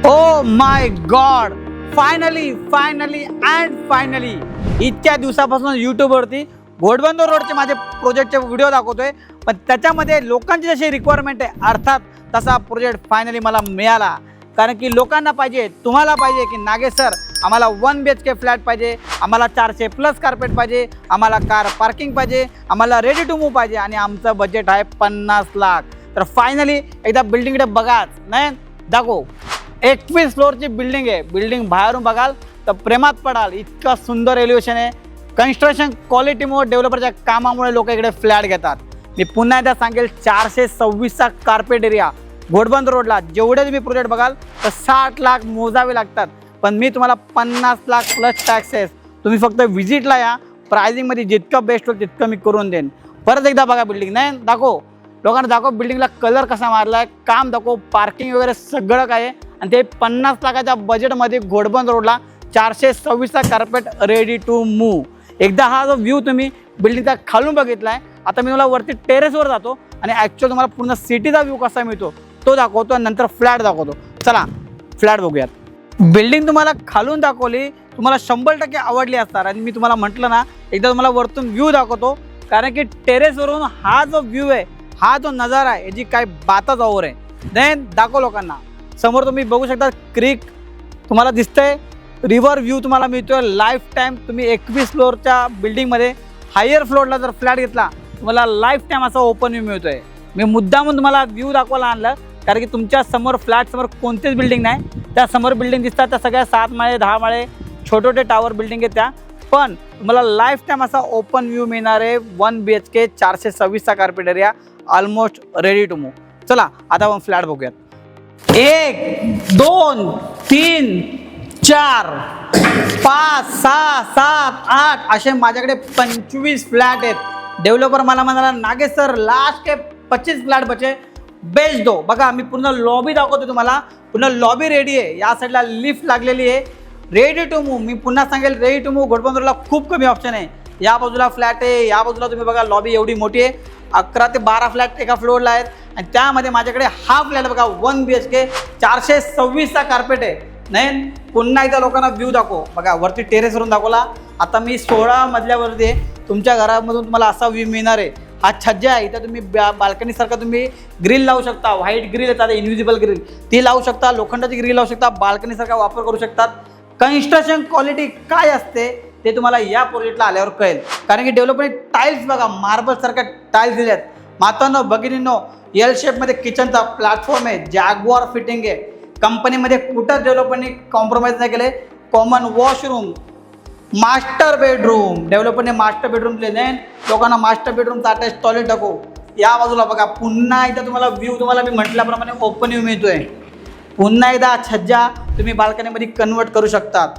Oh my God, finally and finally इतक्या दिवसापासून यूट्यूबवरती घोडबंदर रोडचे माझे प्रोजेक्टचे व्हिडिओ दाखवतोय, पण त्याच्यामध्ये लोकांची जशी रिक्वायरमेंट आहे अर्थात तसा प्रोजेक्ट फायनली मला मिळाला. कारण की लोकांना पाहिजे, तुम्हाला पाहिजे की नागेश सर आम्हाला 1 BHK फ्लॅट पाहिजे, आम्हाला 400+ कार्पेट पाहिजे, आम्हाला कार पार्किंग पाहिजे, आम्हाला रेडी टू मूव्ह पाहिजे आणि आमचं बजेट आहे 50 लाख. तर फायनली एकदा बिल्डिंगकडे बघाच, नाही दाखव. 21 फ्लोअरची बिल्डिंग आहे. बिल्डिंग बाहेरून बघाल तर प्रेमात पडाल, इतकं सुंदर एलिव्हेशन आहे. कन्स्ट्रक्शन क्वालिटीमुळे, डेव्हलपरच्या कामामुळे लोक इकडे फ्लॅट घेतात. मी पुन्हा एकदा सांगेल, 426चा कार्पेट एरिया घोडबंदर रोडला. जेवढे तुम्ही प्रोजेक्ट बघाल तर 60 लाख मोजावे लागतात, पण मी तुम्हाला 50 लाख प्लस टॅक्सेस. तुम्ही फक्त व्हिजिटला या, प्राइसिंगमध्ये जितकं बेस्ट होईल तितकं मी करून देईन. परत एकदा बघा बिल्डिंग, नाही दाखव लोकांना, दाखव बिल्डिंगला कलर कसा मारला आहे, काम दाखव, पार्किंग वगैरे सगळं काय आहे. आणि ते 50 लाखाच्या बजेटमध्ये घोडबंदर रोडला 426चा कार्पेट रेडी टू मूव्ह. एकदा हा जो व्ह्यू तुम्ही बिल्डिंगचा खालून बघितला आहे, आता मी तुम्हाला वरती टेरेसवर जातो आणि ॲक्च्युअल तुम्हाला पूर्ण सिटीचा व्ह्यू कसा मिळतो तो दाखवतो आणि नंतर फ्लॅट दाखवतो. चला फ्लॅट बघूयात. बिल्डिंग तुम्हाला खालून दाखवली, तुम्हाला 100% आवडली असणार. आणि मी तुम्हाला म्हटलं ना, एकदा तुम्हाला वरतून व्ह्यू दाखवतो, कारण की टेरेसवरून हा जो व्ह्यू आहे, हा जो नजारा आहे, याची काय बातच ओव्हर आहे. देन दाखव लोकांना. समोर तुम्ही बघू शकता क्रीक तुम्हाला दिसतंय, रिव्हर व्ह्यू तुम्हाला मिळतोय लाईफ टाईम. तुम्ही 21 फ्लोअरच्या बिल्डिंगमध्ये हायर फ्लोअरला जर फ्लॅट घेतला तुम्हाला लाईफ टाईम असा ओपन व्ह्यू मिळतोय. मी मुद्दामून तुम्हाला व्ह्यू दाखवायला आणलं, कारण की तुमच्या समोर फ्लॅटसमोर कोणतीच बिल्डिंग नाही. त्या समोर बिल्डिंग दिसतात त्या सगळ्या 7 माळे 10 माळे छोटे छोटे टावर बिल्डिंग आहेत त्या, पण तुम्हाला लाईफ टाईम असा ओपन व्ह्यू मिळणार आहे. 1 BHK 426चा carpet area almost ready to move. चला आता आपण फ्लॅट बघूयात. 1 2 3 4 5 6 7 8 असे माझ्याकडे 25 फ्लॅट आहेत. डेव्हलपर मला म्हणाला, नागेश सर लास्ट के 25 फ्लॅट बचे, बेस्ट दो. बघा मी पूर्ण लॉबी दाखवतो तुम्हाला. पूर्ण लॉबी रेडी आहे. या साईडला लिफ्ट लागलेली आहे, रेडी टू मूव्ह. मी पुन्हा सांगेल, रेडी टू मूव्ह घोडबंदरला खूप कमी ऑप्शन आहे. या बाजूला फ्लॅट आहे, या बाजूला तुम्ही बघा लॉबी एवढी मोठी आहे. 11 ते 12 फ्लॅट एका फ्लोअरला आहेत आणि त्यामध्ये माझ्याकडे हा फ्लॅट बघा 1 BHK 426चा कार्पेट आहे. नाही पुन्हा एकदा लोकांना व्ह्यू दाखव. बघा वरती टेरेसवरून दाखवला, आता मी 16 मजल्यावरती आहे. तुमच्या घरामधून तुम्हाला असा व्ह्यू मिळणार आहे. हा छज्जा आहे, इथं तुम्ही बाल्कनीसारखा तुम्ही ग्रिल लावू शकता. व्हाईट ग्रिल येतात, इनव्हिजिबल ग्रिल ती लावू शकता. लोखंडाची ग्रिल लावू शकता. बाल्कनीसारखा वापर करू शकतात. कन्स्ट्रक्शन क्वालिटी काय असते ते तुम्हाला या प्रोजेक्टला आल्यावर कळेल. कारण की डेव्हलपमेंट टाईल्स बघा, मार्बल सारख्या टाईल्स दिल्यात. मातांनो भगिनींनो, एल शेपमध्ये किचनचा प्लॅटफॉर्म आहे, जॅग्वार फिटिंग आहे. कंपनीमध्ये कुठंच डेव्हलपरनी कॉम्प्रोमाइज नाही केले. कॉमन वॉशरूम, मास्टर बेडरूम, डेव्हलपरने मास्टर बेडरूम दिले. नाही लोकांना मास्टर बेडरूमचा अटॅच टॉयलेट दाखव. या बाजूला बघा पुन्हा एकदा तुम्हाला व्ह्यू, तुम्हाला मी म्हटल्याप्रमाणे ओपन व्ह्यू मिळतोय. पुन्हा एकदा छज्जा तुम्ही बाल्कनीमध्ये कन्वर्ट करू शकतात.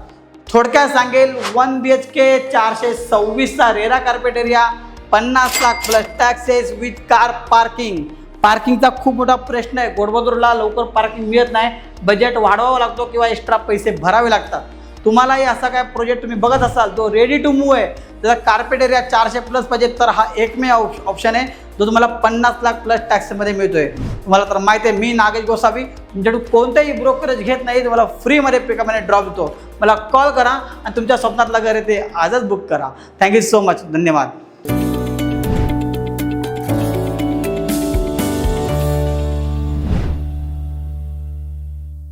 थोडक्यात सांगेल, 1 BHK 426चा RERA carpet area, 50 lakh plus taxes with car parking. पार्किंगचा खूप मोठा प्रश्न आहे. घोडबंदरला लवकर पार्किंग मिळत नाही. बजेट वाढवावं लागतो किंवा एक्स्ट्रा पैसे भरावे लागतात. तुम्हालाही असा काय प्रोजेक्ट तुम्ही बघत असाल जो रेडी टू मूव्ह आहे, त्याचा कार्पेट एरिया 400+ पाहिजे, तर हा एकमेव ऑप्शन आहे जो तुम्हाला 50 लाख प्लस टॅक्समध्ये मिळतोय. तुम्हाला तर माहिती आहे, मी नागेश गोसावी तुमच्याकडून कोणतेही ब्रोकरेज घेत नाही. तुम्हाला फ्रीमध्ये पिकअप आणि ड्रॉप देतो. मला कॉल करा आणि तुमच्या स्वप्नातलं घर आहे ते आजच बुक करा. Thank you so much. धन्यवाद.